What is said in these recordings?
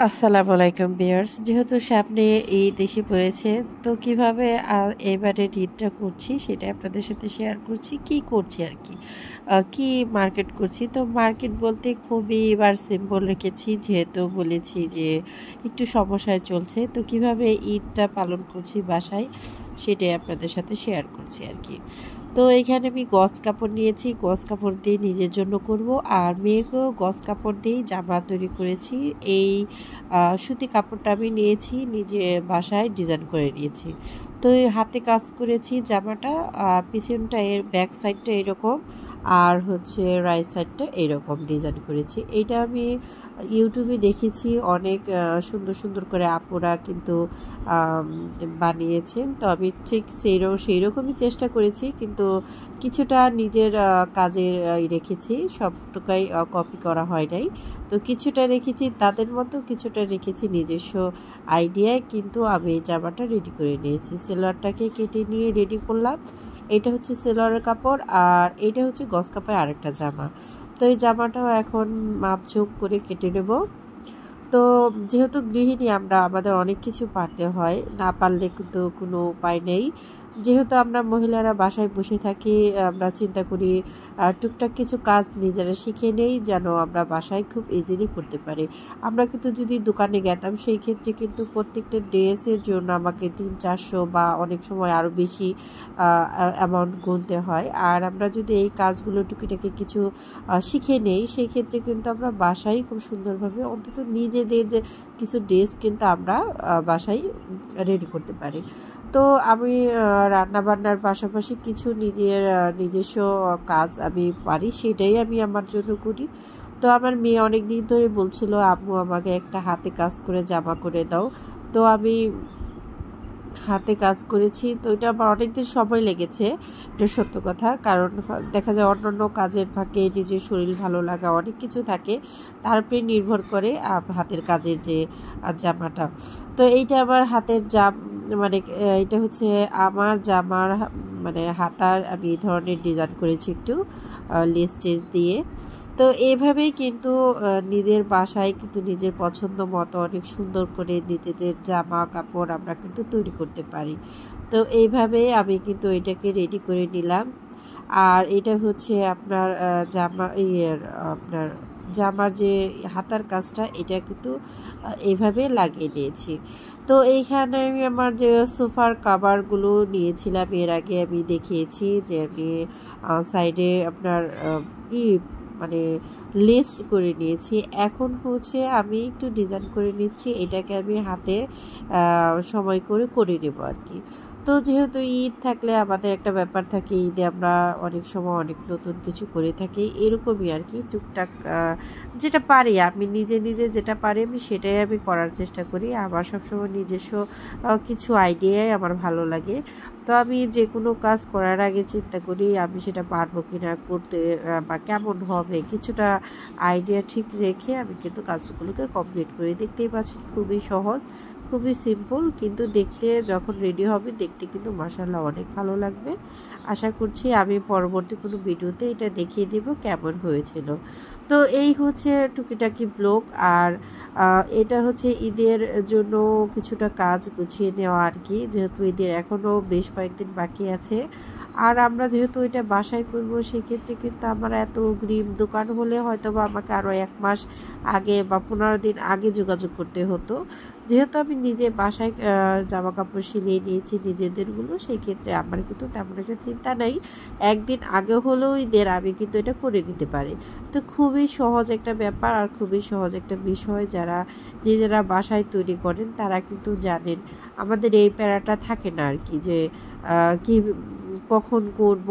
আসসালামু আলাইকুম ভিউয়ার্স, যেহেতু সামনে ঈদ এসে পড়েছে, তো কিভাবে এবারে ঈদটা করছি সেটা আপনাদের সাথে শেয়ার করছি। কি করছি আর কি, কি মার্কেট করছি। তো মার্কেট বলতে খুবই এবার সিম্পল রেখেছি, যেহেতু বলেছি যে একটু সমস্যায় চলছে। তো কিভাবে ঈদটা পালন করছি বাসায় সেটাই আপনাদের সাথে শেয়ার করছি আর কি। তো এখানে আমি গজ কাপড় নিয়েছি, গজ কাপড় দিয়ে নিজের জন্য করব, আর মেয়েকেও গজ কাপড় দিয়েই জামা তৈরি করেছি। এই সুতি কাপড়টা আমি নিয়েছি, নিজে বাসায় ডিজাইন করে নিয়েছি। তো এই হাতে কাজ করেছি জামাটা, পিছনটা এর ব্যাক সাইডটা এরকম, আর হচ্ছে রাইট সাইডটা এরকম ডিজাইন করেছি। এইটা আমি ইউটিউবে দেখেছি, অনেক সুন্দর সুন্দর করে আপুরা কিন্তু বানিয়েছেন। তো আমি ঠিক সেই রকমই চেষ্টা করেছি, কিন্তু কিছুটা নিজের কাজের রেখেছি, সবটুকাই কপি করা হয় নাই। তো কিছুটা রেখেছি তাদের মতো, কিছুটা রেখেছি নিজস্ব আইডিয়ায়। কিন্তু আমি জামাটা রেডি করে নিয়েছি, সেলোয়ারটাকে কেটে নিয়ে রেডি করলাম। এটা হচ্ছে সেলোয়ারের কাপড়, আর এটা হচ্ছে গজ কাপড়ের আরেকটা জামা। তো এই জামাটাও এখন মাপঝোপ করে কেটে নেব। তো যেহেতু গৃহিণী আমরা, আমাদের অনেক কিছু পারতে হয়, না পারলে কিন্তু কোনো উপায় নেই। যেহেতু আমরা মহিলারা বাসায় বসে থাকি, আমরা চিন্তা করি টুকটাক কিছু কাজ নিজেরা শিখে নেই, যেন আমরা বাসায় খুব ইজিলি করতে পারি। আমরা কিন্তু যদি দোকানে গেতাম, সেই ক্ষেত্রে কিন্তু প্রত্যেকটা ড্রেসের জন্য আমাকে 300-400 বা অনেক সময় আরও বেশি অ্যামাউন্ট গুনতে হয়। আর আমরা যদি এই কাজগুলো টুকিটাকি কিছু শিখে নেই, সেই ক্ষেত্রে কিন্তু আমরা বাসায় খুব সুন্দরভাবে অন্তত নিজেদের যে কিছু ড্রেস কিন্তু আমরা বাসায় রেডি করতে পারি। তো আমি রান্নাবান্নার পাশাপাশি কিছু নিজস্ব কাজ আমি পারি, সেটাই আমি আমার জন্য করি। তো আমার মেয়ে অনেক দিন ধরে বলছিল, আম্মু আমাকে একটা হাতে কাজ করে জামা করে দাও। তো আমি হাতে কাজ করেছি। তো এটা আমার অনেকদিন সময় লেগেছে, এটা সত্য কথা। কারণ দেখা যায় অন্যান্য কাজের ফাঁকে নিজের শরীর ভালো লাগা অনেক কিছু থাকে, তার উপরে নির্ভর করে হাতের কাজের যে জামাটা। তো এইটা আমার হাতের মানে এটা হচ্ছে আমার জামার মানে হাতার আমি এই ধরনের ডিজাইন করেছি, একটু লেস টেস দিয়ে। তো এইভাবেই কিন্তু নিজের বাসায় কিন্তু নিজের পছন্দ মতো অনেক সুন্দর করে নিজেদের জামা কাপড় আমরা কিন্তু তৈরি করতে পারি। তো এইভাবে আমি কিন্তু এটাকে রেডি করে নিলাম। আর এটা হচ্ছে আপনার আপনার জামার যে হাতার কাজটা, এটা কিন্তু এইভাবে লাগিয়ে নিয়েছি। তো এইখানে আমি আমার যে সোফার কাভারগুলো নিয়েছিলাম, এর আগে আমি দেখিয়েছি যে আমি সাইডে আপনার মানে লেস করে নিয়েছি। এখন হচ্ছে আমি একটু ডিজাইন করে নিচ্ছি, এটাকে আমি হাতে সময় করে নেব আর কি। তো যেহেতু ঈদ থাকলে আমাদের একটা ব্যাপার থাকে, ঈদে আমরা অনেক সময় অনেক নতুন কিছু করে থাকি, এরকমই আর কি। টুকটাক যেটা পারি আমি নিজে যেটা পারি আমি সেটাই আমি করার চেষ্টা করি। আমার সবসময় নিজস্ব কিছু আইডিয়াই আমার ভালো লাগে। তো আমি যে কোনো কাজ করার আগে চিন্তা করি আমি সেটা পারবো কিনা করতে, বা কেমন হবে, কিছুটা আইডিয়া ঠিক রেখে আমি কিন্তু কাজগুলোকে কমপ্লিট করি। দেখতেই পাচ্ছেন খুবই সহজ, খুবই সিম্পল, কিন্তু দেখতে যখন রেডি হবে দেখতে কিন্তু মাশাআল্লাহ অনেক ভালো লাগবে। আশা করছি আমি পরবর্তী কোনো ভিডিওতে এটা দেখিয়ে দেব কেমন হয়েছিল। তো এই হচ্ছে টুকিটাকি ব্লগ। আর এটা হচ্ছে ঈদের জন্য কিছুটা কাজ গুছিয়ে নেওয়া আর কি, যেহেতু ঈদের এখনও বেশ কয়েকদিন বাকি আছে। আর আমরা যেহেতু এটা বাসায় করবো, সেক্ষেত্রে কিন্তু আমার এত অগ্রিম, দোকান হলে হয়তো বা আমাকে আরও 1 মাস আগে বা 15 দিন আগে যোগাযোগ করতে হতো। যেহেতু আমি নিজে বাসায় জামা কাপড় সিলিয়ে নিয়েছি নিজেদেরগুলো, সেই ক্ষেত্রে আমার কিন্তু তেমন একটা চিন্তা নাই, একদিন আগে হলেও ঈদের আমি কিন্তু এটা করে নিতে পারি। তো খুবই সহজ একটা ব্যাপার, আর খুবই সহজ একটা বিষয়। যারা নিজেরা বাসায় তৈরি করেন তারা কিন্তু জানেন, আমাদের এই প্যারাটা থাকে না আর কি, যে কি কখন করব,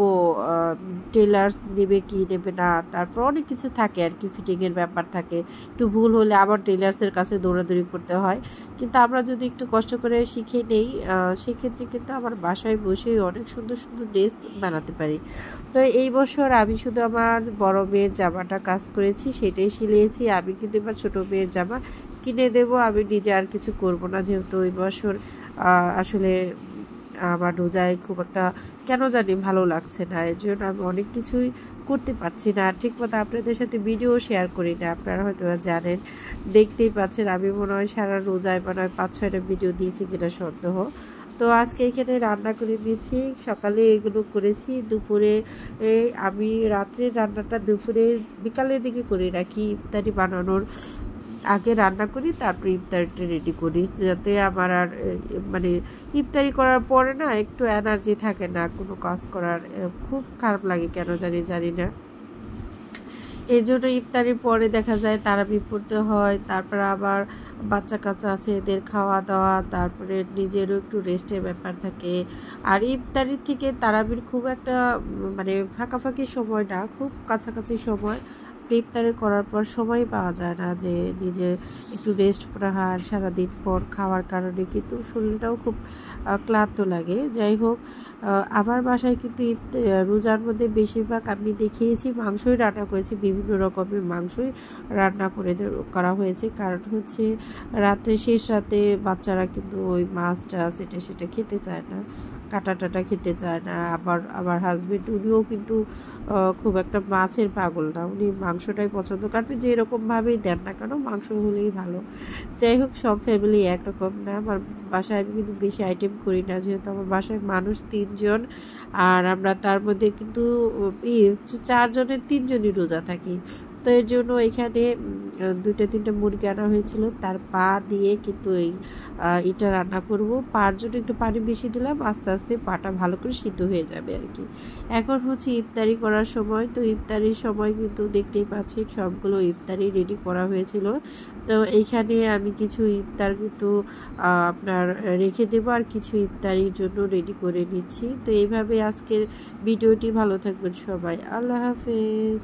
টেলার্স নেবে কি নেবে না, তারপর অনেক কিছু থাকে আর কি, ফিটিংয়ের ব্যাপার থাকে, একটু ভুল হলে আবার টেলার্সের কাছে দৌড়াদৌড়ি করতে হয়। কিন্তু আমরা যদি একটু কষ্ট করে শিখে নেই, সেক্ষেত্রে কিন্তু আমার বাসায় বসেই অনেক সুন্দর সুন্দর ড্রেস বানাতে পারি। তো এই বছর আমি শুধু আমার বড় মেয়ের জামাটা কাজ করেছি, সেটাই সিলিয়েছি। আমি কিন্তু এবার ছোটো মেয়ের জামা কিনে দেব, আমি নিজে আর কিছু করব না, যেহেতু ওই বছর আসলে আমার রোজায় খুব একটা কেন জানি ভালো লাগছে না, এর জন্য আমি অনেক কিছুই করতে পারছি না, ঠিক মতো আপনাদের সাথে ভিডিও শেয়ার করি না। আপনারা হয়তো জানেন, দেখতেই পাচ্ছেন আমি মনে হয় সারা রোজায় মনে হয় 5-6টা ভিডিও দিয়েছি কিনা সন্দেহ। তো আজকে এখানে রান্না করে নিয়েছি, সকালে এগুলো করেছি, দুপুরে আমি রাত্রের রান্নাটা দুপুরে বিকালের দিকে করে রাখি, ইফতারি বানানোর আগে রান্না করি, তারপর ইফতারিটা রেডি করি, যাতে আমার আর মানে ইফতারি করার পরে না একটু এনার্জি থাকে না কোনো কাজ করার, খুব খারাপ লাগে কেন জানি না। এই জন্য ইফতারির পরে দেখা যায় তারাবি পড়তে হয়, তারপর আবার বাচ্চা কাচ্চা আছে এদের খাওয়া দাওয়া, তারপরে নিজেরও একটু রেস্টের ব্যাপার থাকে। আর ইফতারির থেকে তারাবির খুব একটা মানে ফাঁকাফাঁকি সময় না, খুব কাছাকাছি সময়। ইফতারি করার পর সময় পাওয়া যায় না যে নিজে একটু রেস্ট করা হয়, সারাদিন পর খাওয়ার কারণে কিন্তু শরীরটাও খুব ক্লান্ত লাগে। যাই হোক, আমার বাসায় কিন্তু রোজার মধ্যে বেশিরভাগ আমি দেখিয়েছি মাংসই রান্না করেছি, বিভিন্ন রকমের মাংসই রান্না করা হয়েছে, কারণ হচ্ছে রাত্রে শেষ রাতে বাচ্চারা কিন্তু ওই মাছ টাছ সেটা খেতে চায় না, কাটা টাটা খেতে চায় না। আবার আমার হাজবেন্ড উনিও কিন্তু খুব একটা মাছের পাগল না, উনি মাংসটাই পছন্দ করেন, যে এরকমভাবেই দেন না কেন মাংস হলেই ভালো। যাই হোক, সব ফ্যামিলি একরকম না। আমার বাসায় আমি কিন্তু বেশি আইটেম করি না, যেহেতু আমার বাসায় মানুষ 3 জন, আর আমরা তার মধ্যে কিন্তু 4 জনের 3 জনই রোজা থাকি। তো এর জন্য এখানে 2-3টা মুরগি আনা হয়েছিল, তার পা দিয়ে কিন্তু এটা রান্না করব। পার জন্য একটু পানি বেশি দিলাম, আস্তে আস্তে পাটা ভালো করে সিদ্ধ হয়ে যাবে আর কি। এখন হচ্ছে ইফতারি করার সময়, তো ইফতারির সময় কিন্তু দেখতেই পাচ্ছেন সবগুলো ইফতারি রেডি করা হয়েছিল। তো এইখানে আমি কিছু ইফতার কিন্তু আপনার রেখে দেবো, আর কিছু ইফতারির জন্য রেডি করে নিচ্ছি। তো এইভাবে আজকের ভিডিওটি, ভালো থাকবেন সবাই, আল্লাহ হাফেজ।